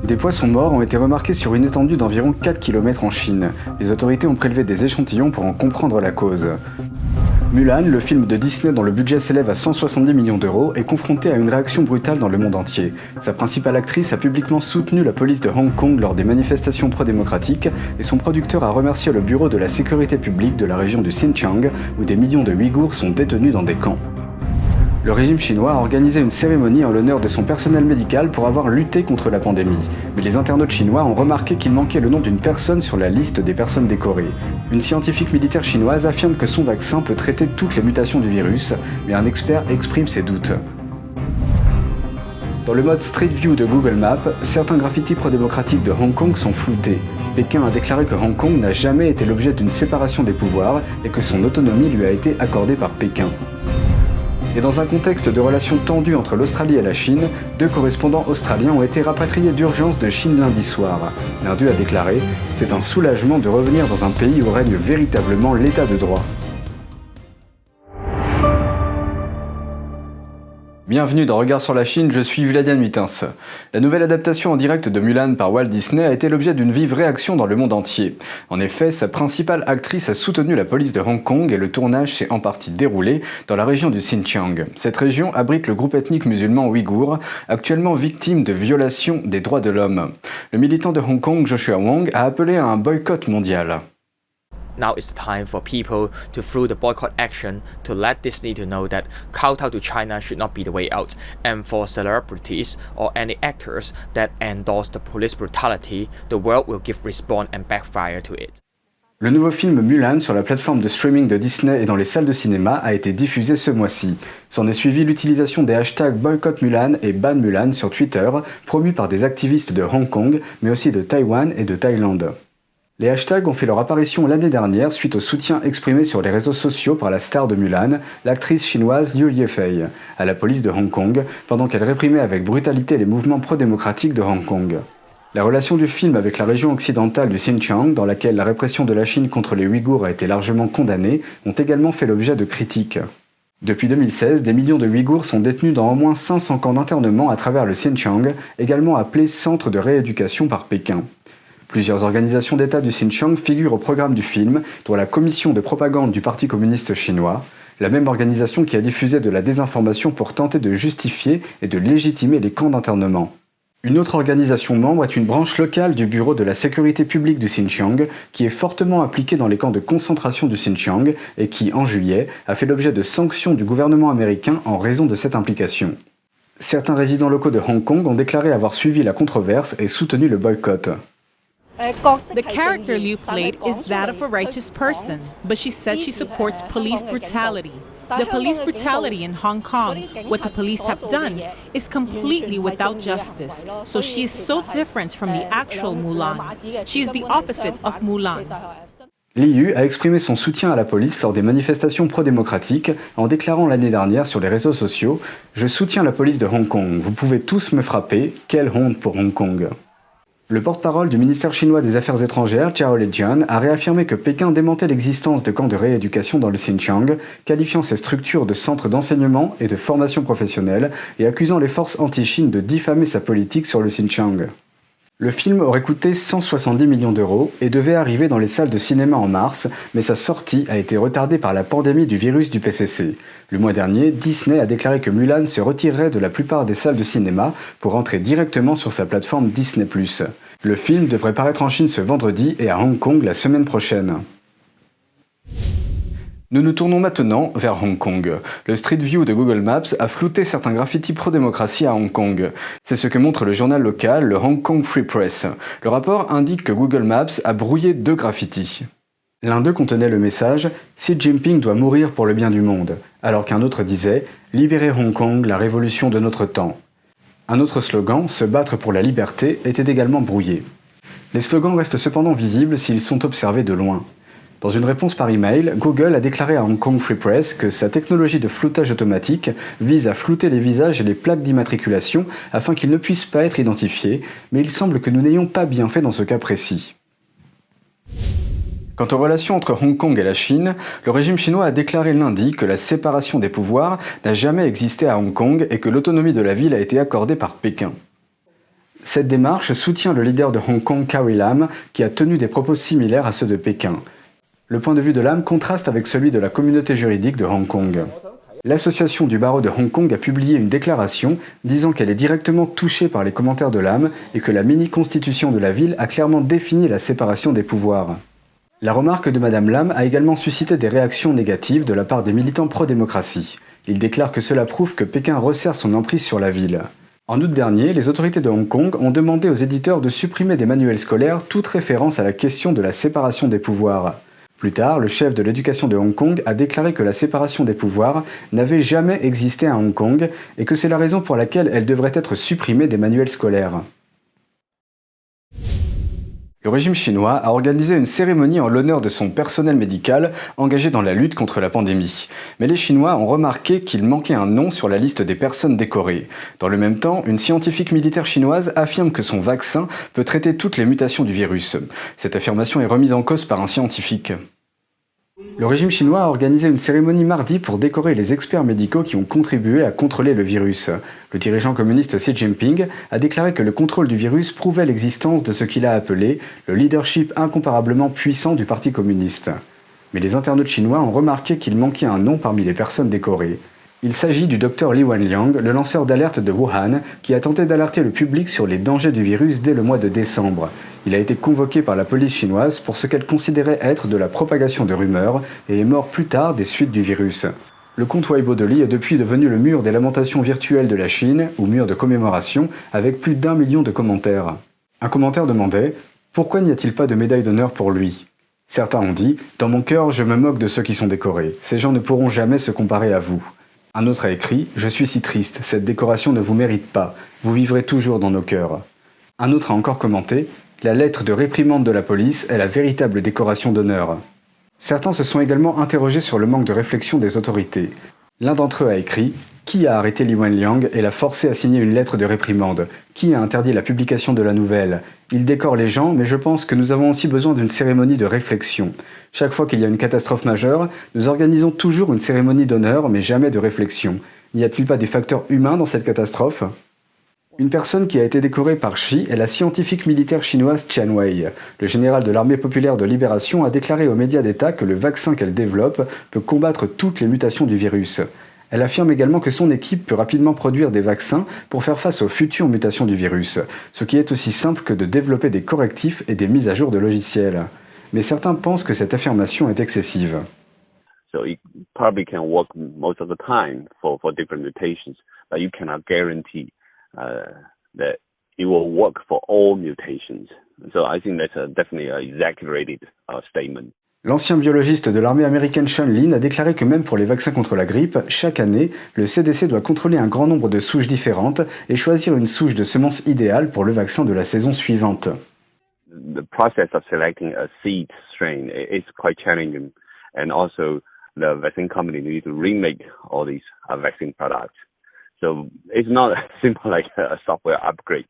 Des poissons morts ont été remarqués sur une étendue d'environ 4 km en Chine. Les autorités ont prélevé des échantillons pour en comprendre la cause. Mulan, le film de Disney dont le budget s'élève à 170 millions d'euros, est confronté à une réaction brutale dans le monde entier. Sa principale actrice a publiquement soutenu la police de Hong Kong lors des manifestations pro-démocratiques et son producteur a remercié le bureau de la sécurité publique de la région du Xinjiang où des millions de Ouïghours sont détenus dans des camps. Le régime chinois a organisé une cérémonie en l'honneur de son personnel médical pour avoir lutté contre la pandémie. Mais les internautes chinois ont remarqué qu'il manquait le nom d'une personne sur la liste des personnes décorées. Une scientifique militaire chinoise affirme que son vaccin peut traiter toutes les mutations du virus, mais un expert exprime ses doutes. Dans le mode Street View de Google Maps, certains graffitis pro-démocratiques de Hong Kong sont floutés. Pékin a déclaré que Hong Kong n'a jamais été l'objet d'une séparation des pouvoirs et que son autonomie lui a été accordée par Pékin. Et dans un contexte de relations tendues entre l'Australie et la Chine, 2 correspondants australiens ont été rapatriés d'urgence de Chine lundi soir. L'un d'eux a déclaré « C'est un soulagement de revenir dans un pays où règne véritablement l'état de droit ». Bienvenue dans Regard sur la Chine, je suis Vladian Mitens. La nouvelle adaptation en direct de Mulan par Walt Disney a été l'objet d'une vive réaction dans le monde entier. En effet, sa principale actrice a soutenu la police de Hong Kong et le tournage s'est en partie déroulé dans la région du Xinjiang. Cette région abrite le groupe ethnique musulman ouïghour, actuellement victime de violations des droits de l'homme. Le militant de Hong Kong, Joshua Wong, a appelé à un boycott mondial. Now is the time for people to through the boycott action to let Disney to know that kowtow to China should not be the way out, and for celebrities or any actors that endorse the police brutality, the world will give response and backfire to it. Le nouveau film Mulan sur la plateforme de streaming de Disney et dans les salles de cinéma a été diffusé ce mois-ci. S'en est suivi l'utilisation des hashtags Boycott Mulan et Ban Mulan sur Twitter, promus par des activistes de Hong Kong, mais aussi de Taïwan et de Thaïlande. Les hashtags ont fait leur apparition l'année dernière suite au soutien exprimé sur les réseaux sociaux par la star de Mulan, l'actrice chinoise Liu Yefei, à la police de Hong Kong, pendant qu'elle réprimait avec brutalité les mouvements pro-démocratiques de Hong Kong. La relation du film avec la région occidentale du Xinjiang, dans laquelle la répression de la Chine contre les Ouïghours a été largement condamnée, ont également fait l'objet de critiques. Depuis 2016, des millions de Ouïghours sont détenus dans au moins 500 camps d'internement à travers le Xinjiang, également appelé Centre de rééducation par Pékin. Plusieurs organisations d'État du Xinjiang figurent au programme du film, dont la commission de propagande du Parti communiste chinois, la même organisation qui a diffusé de la désinformation pour tenter de justifier et de légitimer les camps d'internement. Une autre organisation membre est une branche locale du Bureau de la sécurité publique du Xinjiang, qui est fortement impliquée dans les camps de concentration du Xinjiang et qui, en juillet, a fait l'objet de sanctions du gouvernement américain en raison de cette implication. Certains résidents locaux de Hong Kong ont déclaré avoir suivi la controverse et soutenu le boycott. The character Liu played is that of a righteous person, but she said she supports police brutality. The police brutality in Hong Kong, what the police have done, is completely without justice. So she is so different from the actual Mulan. She is the opposite of Mulan. Liu a exprimé son soutien à la police lors des manifestations pro-démocratiques en déclarant l'année dernière sur les réseaux sociaux « Je soutiens la police de Hong Kong, vous pouvez tous me frapper, quelle honte pour Hong Kong ». Le porte-parole du ministère chinois des Affaires étrangères, Zhao Lijian, a réaffirmé que Pékin démentait l'existence de camps de rééducation dans le Xinjiang, qualifiant ces structures de centres d'enseignement et de formation professionnelle et accusant les forces anti-Chine de diffamer sa politique sur le Xinjiang. Le film aurait coûté 170 millions d'euros et devait arriver dans les salles de cinéma en mars, mais sa sortie a été retardée par la pandémie du virus du PCC. Le mois dernier, Disney a déclaré que Mulan se retirerait de la plupart des salles de cinéma pour entrer directement sur sa plateforme Disney+. Le film devrait paraître en Chine ce vendredi et à Hong Kong la semaine prochaine. Nous nous tournons maintenant vers Hong Kong. Le Street View de Google Maps a flouté certains graffitis pro-démocratie à Hong Kong. C'est ce que montre le journal local, le Hong Kong Free Press. Le rapport indique que Google Maps a brouillé 2 graffitis. L'un d'eux contenait le message « Xi Jinping doit mourir pour le bien du monde », alors qu'un autre disait « Libérer Hong Kong, la révolution de notre temps ». Un autre slogan, « Se battre pour la liberté », était également brouillé. Les slogans restent cependant visibles s'ils sont observés de loin. Dans une réponse par email, Google a déclaré à Hong Kong Free Press que sa technologie de floutage automatique vise à flouter les visages et les plaques d'immatriculation afin qu'ils ne puissent pas être identifiés, mais il semble que nous n'ayons pas bien fait dans ce cas précis. Quant aux relations entre Hong Kong et la Chine, le régime chinois a déclaré lundi que la séparation des pouvoirs n'a jamais existé à Hong Kong et que l'autonomie de la ville a été accordée par Pékin. Cette démarche soutient le leader de Hong Kong, Carrie Lam, qui a tenu des propos similaires à ceux de Pékin. Le point de vue de Lam contraste avec celui de la communauté juridique de Hong Kong. L'association du barreau de Hong Kong a publié une déclaration disant qu'elle est directement touchée par les commentaires de Lam et que la mini-constitution de la ville a clairement défini la séparation des pouvoirs. La remarque de Madame Lam a également suscité des réactions négatives de la part des militants pro-démocratie. Ils déclarent que cela prouve que Pékin resserre son emprise sur la ville. En août dernier, les autorités de Hong Kong ont demandé aux éditeurs de supprimer des manuels scolaires toute référence à la question de la séparation des pouvoirs. Plus tard, le chef de l'éducation de Hong Kong a déclaré que la séparation des pouvoirs n'avait jamais existé à Hong Kong et que c'est la raison pour laquelle elle devrait être supprimée des manuels scolaires. Le régime chinois a organisé une cérémonie en l'honneur de son personnel médical engagé dans la lutte contre la pandémie. Mais les Chinois ont remarqué qu'il manquait un nom sur la liste des personnes décorées. Dans le même temps, une scientifique militaire chinoise affirme que son vaccin peut traiter toutes les mutations du virus. Cette affirmation est remise en cause par un scientifique. Le régime chinois a organisé une cérémonie mardi pour décorer les experts médicaux qui ont contribué à contrôler le virus. Le dirigeant communiste Xi Jinping a déclaré que le contrôle du virus prouvait l'existence de ce qu'il a appelé le leadership incomparablement puissant du Parti communiste. Mais les internautes chinois ont remarqué qu'il manquait un nom parmi les personnes décorées. Il s'agit du Dr Li Wenliang, le lanceur d'alerte de Wuhan, qui a tenté d'alerter le public sur les dangers du virus dès le mois de décembre. Il a été convoqué par la police chinoise pour ce qu'elle considérait être de la propagation de rumeurs et est mort plus tard des suites du virus. Le compte Weibo de Li est depuis devenu le mur des lamentations virtuelles de la Chine, ou mur de commémoration, avec plus d'1 million de commentaires. Un commentaire demandait « Pourquoi n'y a-t-il pas de médaille d'honneur pour lui ?» Certains ont dit « Dans mon cœur, je me moque de ceux qui sont décorés. Ces gens ne pourront jamais se comparer à vous. » Un autre a écrit « Je suis si triste, cette décoration ne vous mérite pas. Vous vivrez toujours dans nos cœurs. » Un autre a encore commenté « La lettre de réprimande de la police est la véritable décoration d'honneur. » Certains se sont également interrogés sur le manque de réflexion des autorités. L'un d'entre eux a écrit « Qui a arrêté Li Wenliang et l'a forcé à signer une lettre de réprimande? Qui a interdit la publication de la nouvelle? Il décore les gens, mais je pense que nous avons aussi besoin d'une cérémonie de réflexion. Chaque fois qu'il y a une catastrophe majeure, nous organisons toujours une cérémonie d'honneur, mais jamais de réflexion. N'y a-t-il pas des facteurs humains dans cette catastrophe ?» Une personne qui a été décorée par Xi est la scientifique militaire chinoise Chen Wei. Le général de l'armée populaire de libération a déclaré aux médias d'État que le vaccin qu'elle développe peut combattre toutes les mutations du virus. Elle affirme également que son équipe peut rapidement produire des vaccins pour faire face aux futures mutations du virus, ce qui est aussi simple que de développer des correctifs et des mises à jour de logiciels. Mais certains pensent que cette affirmation est excessive. So it probably can work most of the time for different mutations, but you cannot guarantee that it will work for all mutations. So I think that's definitely an exaggerated statement. L'ancien biologiste de l'armée américaine Sean Lin a déclaré que même pour les vaccins contre la grippe, chaque année, le CDC doit contrôler un grand nombre de souches différentes et choisir une souche de semence idéale pour le vaccin de la saison suivante. The process of selecting a seed strain is quite challenging, and also the vaccine company need to remake all these vaccine products. So it's not simple like a software upgrade.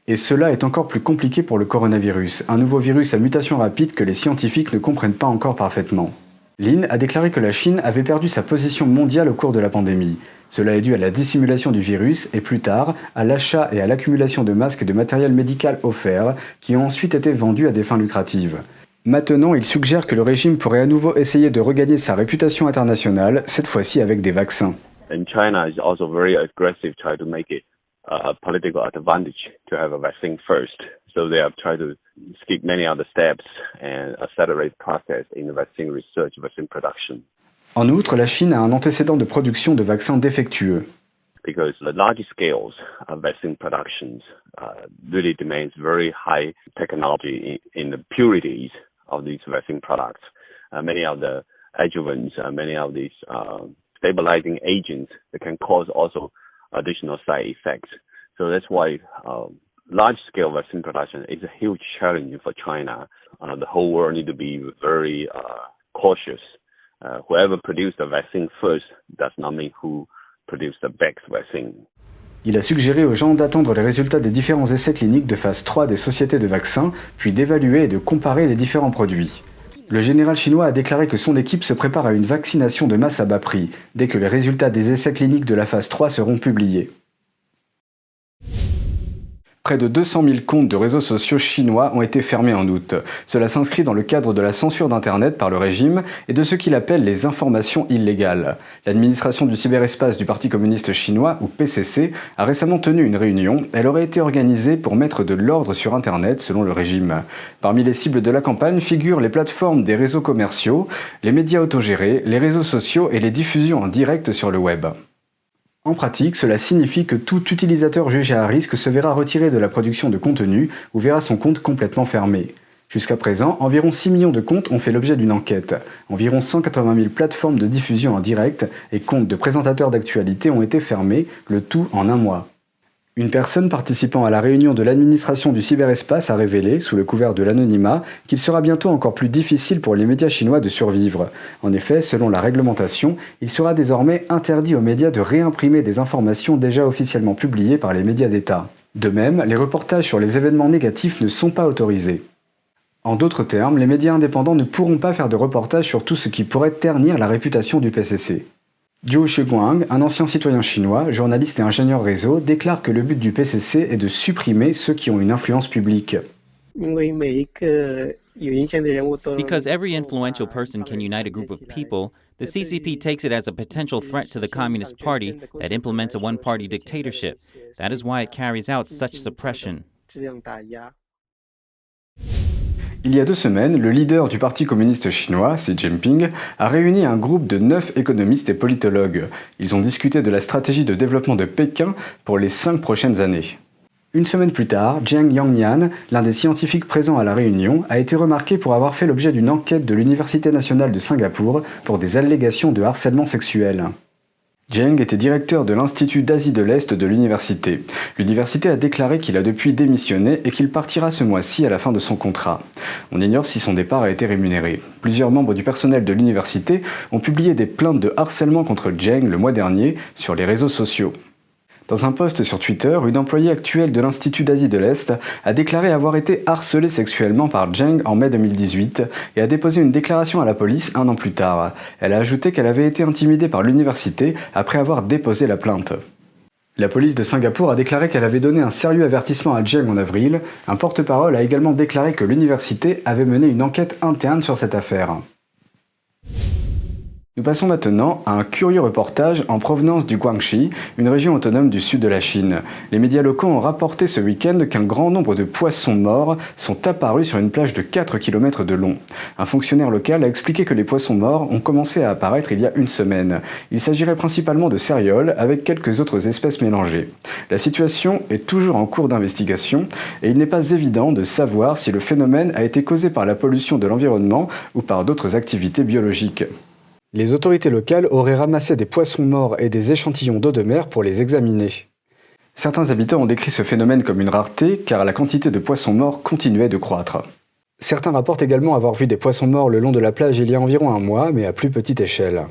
Et cela est encore plus compliqué pour le coronavirus, un nouveau virus à mutation rapide que les scientifiques ne comprennent pas encore parfaitement. Lin a déclaré que la Chine avait perdu sa position mondiale au cours de la pandémie. Cela est dû à la dissimulation du virus et plus tard à l'achat et à l'accumulation de masques et de matériel médical offerts qui ont ensuite été vendus à des fins lucratives. Maintenant, il suggère que le régime pourrait à nouveau essayer de regagner sa réputation internationale, cette fois-ci avec des vaccins. And China is also very aggressive, trying to make it a political advantage to have a vaccine first. So they have tried to skip many other steps and accelerate process in the vaccine research, vaccine production. En outre, la Chine a un antécédent de production de vaccins défectueux. Because the large scales of vaccine productions really demands very high technology in the purities of these vaccine products. Many of the adjuvants, many of these stabilizing agents that can cause also additional side effects. So that's why large-scale vaccine production is a huge challenge for China. The whole world need to be very cautious. Whoever produced the vaccine first does not mean who produced the best vaccine. Il a suggéré aux gens d'attendre les résultats des différents essais cliniques de phase 3 des sociétés de vaccins, puis d'évaluer et de comparer les différents produits. Le général chinois a déclaré que son équipe se prépare à une vaccination de masse à bas prix, dès que les résultats des essais cliniques de la phase 3 seront publiés. Près de 200 000 comptes de réseaux sociaux chinois ont été fermés en août. Cela s'inscrit dans le cadre de la censure d'Internet par le régime et de ce qu'il appelle les informations illégales. L'administration du cyberespace du Parti communiste chinois, ou PCC, a récemment tenu une réunion. Elle aurait été organisée pour mettre de l'ordre sur Internet, selon le régime. Parmi les cibles de la campagne figurent les plateformes des réseaux commerciaux, les médias autogérés, les réseaux sociaux et les diffusions en direct sur le web. En pratique, cela signifie que tout utilisateur jugé à risque se verra retiré de la production de contenu ou verra son compte complètement fermé. Jusqu'à présent, environ 6 millions de comptes ont fait l'objet d'une enquête. Environ 180 000 plateformes de diffusion en direct et comptes de présentateurs d'actualité ont été fermés, le tout en un mois. Une personne participant à la réunion de l'administration du cyberespace a révélé, sous le couvert de l'anonymat, qu'il sera bientôt encore plus difficile pour les médias chinois de survivre. En effet, selon la réglementation, il sera désormais interdit aux médias de réimprimer des informations déjà officiellement publiées par les médias d'État. De même, les reportages sur les événements négatifs ne sont pas autorisés. En d'autres termes, les médias indépendants ne pourront pas faire de reportages sur tout ce qui pourrait ternir la réputation du PCC. Zhou Shiguang, un ancien citoyen chinois, journaliste et ingénieur réseau, déclare que le but du PCC est de supprimer ceux qui ont une influence publique. Because every influential person can unite a group of people, the CCP takes it as a potential threat to the Communist Party that implements a one-party dictatorship. That is why it carries out such suppression. Il y a 2 semaines, le leader du Parti communiste chinois, Xi Jinping, a réuni un groupe de 9 économistes et politologues. Ils ont discuté de la stratégie de développement de Pékin pour les 5 prochaines années. Une semaine plus tard, Zheng Yongnian, l'un des scientifiques présents à la réunion, a été remarqué pour avoir fait l'objet d'une enquête de l'Université nationale de Singapour pour des allégations de harcèlement sexuel. Zheng était directeur de l'Institut d'Asie de l'Est de l'université. L'université a déclaré qu'il a depuis démissionné et qu'il partira ce mois-ci à la fin de son contrat. On ignore si son départ a été rémunéré. Plusieurs membres du personnel de l'université ont publié des plaintes de harcèlement contre Zheng le mois dernier sur les réseaux sociaux. Dans un post sur Twitter, une employée actuelle de l'Institut d'Asie de l'Est a déclaré avoir été harcelée sexuellement par Zheng en mai 2018 et a déposé une déclaration à la police 1 an plus tard. Elle a ajouté qu'elle avait été intimidée par l'université après avoir déposé la plainte. La police de Singapour a déclaré qu'elle avait donné un sérieux avertissement à Zheng en avril. Un porte-parole a également déclaré que l'université avait mené une enquête interne sur cette affaire. Nous passons maintenant à un curieux reportage en provenance du Guangxi, une région autonome du sud de la Chine. Les médias locaux ont rapporté ce week-end qu'un grand nombre de poissons morts sont apparus sur une plage de 4 km de long. Un fonctionnaire local a expliqué que les poissons morts ont commencé à apparaître il y a 1 semaine. Il s'agirait principalement de cérioles avec quelques autres espèces mélangées. La situation est toujours en cours d'investigation et il n'est pas évident de savoir si le phénomène a été causé par la pollution de l'environnement ou par d'autres activités biologiques. Les autorités locales auraient ramassé des poissons morts et des échantillons d'eau de mer pour les examiner. Certains habitants ont décrit ce phénomène comme une rareté car la quantité de poissons morts continuait de croître. Certains rapportent également avoir vu des poissons morts le long de la plage il y a environ 1 mois, mais à plus petite échelle.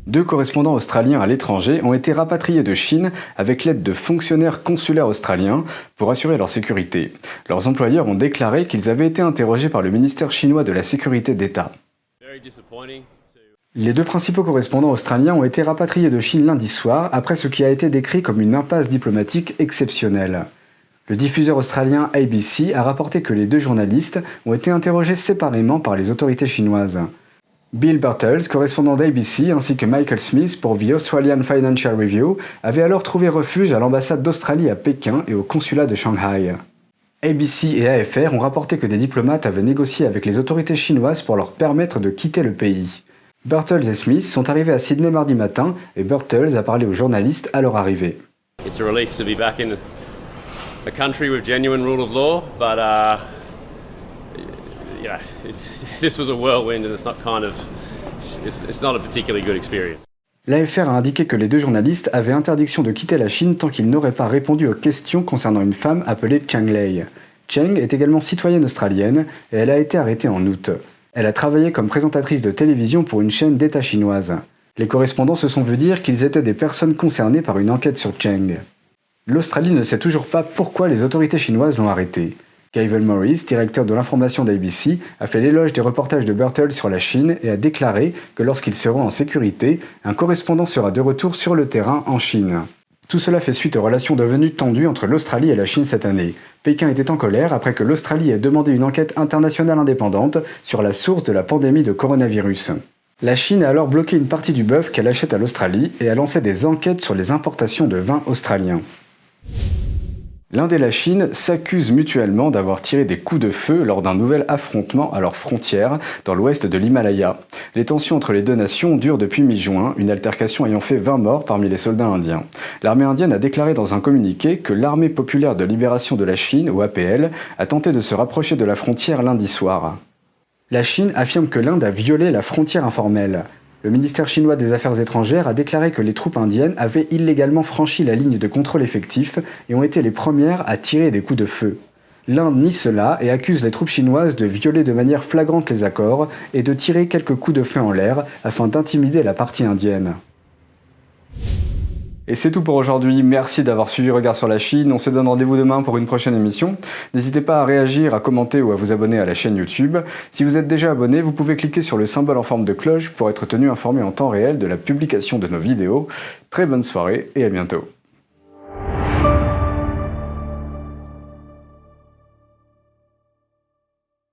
2 correspondants australiens à l'étranger ont été rapatriés de Chine avec l'aide de fonctionnaires consulaires australiens pour assurer leur sécurité. Leurs employeurs ont déclaré qu'ils avaient été interrogés par le ministère chinois de la Sécurité d'État. Les 2 principaux correspondants australiens ont été rapatriés de Chine lundi soir après ce qui a été décrit comme une impasse diplomatique exceptionnelle. Le diffuseur australien ABC a rapporté que les 2 journalistes ont été interrogés séparément par les autorités chinoises. Bill Birtles, correspondant d'ABC, ainsi que Michael Smith pour The Australian Financial Review, avaient alors trouvé refuge à l'ambassade d'Australie à Pékin et au consulat de Shanghai. ABC et AFR ont rapporté que des diplomates avaient négocié avec les autorités chinoises pour leur permettre de quitter le pays. Birtles et Smith sont arrivés à Sydney mardi matin et Birtles a parlé aux journalistes à leur arrivée. It's a relief to be back in a country with genuine rule of law, but yeah, this was a whirlwind and it's not a particularly good experience. L'AFR a indiqué que les 2 journalistes avaient interdiction de quitter la Chine tant qu'ils n'auraient pas répondu aux questions concernant une femme appelée Cheng Lei. Cheng est également citoyenne australienne et elle a été arrêtée en août. Elle a travaillé comme présentatrice de télévision pour une chaîne d'État chinoise. Les correspondants se sont vus dire qu'ils étaient des personnes concernées par une enquête sur Cheng. L'Australie ne sait toujours pas pourquoi les autorités chinoises l'ont arrêtée. Kevin Morris, directeur de l'information d'ABC, a fait l'éloge des reportages de Birtles sur la Chine et a déclaré que lorsqu'ils seront en sécurité, un correspondant sera de retour sur le terrain en Chine. Tout cela fait suite aux relations devenues tendues entre l'Australie et la Chine cette année. Pékin était en colère après que l'Australie ait demandé une enquête internationale indépendante sur la source de la pandémie de coronavirus. La Chine a alors bloqué une partie du bœuf qu'elle achète à l'Australie et a lancé des enquêtes sur les importations de vin australien. L'Inde et la Chine s'accusent mutuellement d'avoir tiré des coups de feu lors d'un nouvel affrontement à leurs frontières dans l'ouest de l'Himalaya. Les tensions entre les deux nations durent depuis mi-juin, une altercation ayant fait 20 morts parmi les soldats indiens. L'armée indienne a déclaré dans un communiqué que l'Armée populaire de libération de la Chine, ou APL, a tenté de se rapprocher de la frontière lundi soir. La Chine affirme que l'Inde a violé la frontière informelle. Le ministère chinois des Affaires étrangères a déclaré que les troupes indiennes avaient illégalement franchi la ligne de contrôle effectif et ont été les premières à tirer des coups de feu. L'Inde nie cela et accuse les troupes chinoises de violer de manière flagrante les accords et de tirer quelques coups de feu en l'air afin d'intimider la partie indienne. Et c'est tout pour aujourd'hui, merci d'avoir suivi Regard sur la Chine, on se donne rendez-vous demain pour une prochaine émission. N'hésitez pas à réagir, à commenter ou à vous abonner à la chaîne YouTube. Si vous êtes déjà abonné, vous pouvez cliquer sur le symbole en forme de cloche pour être tenu informé en temps réel de la publication de nos vidéos. Très bonne soirée et à bientôt.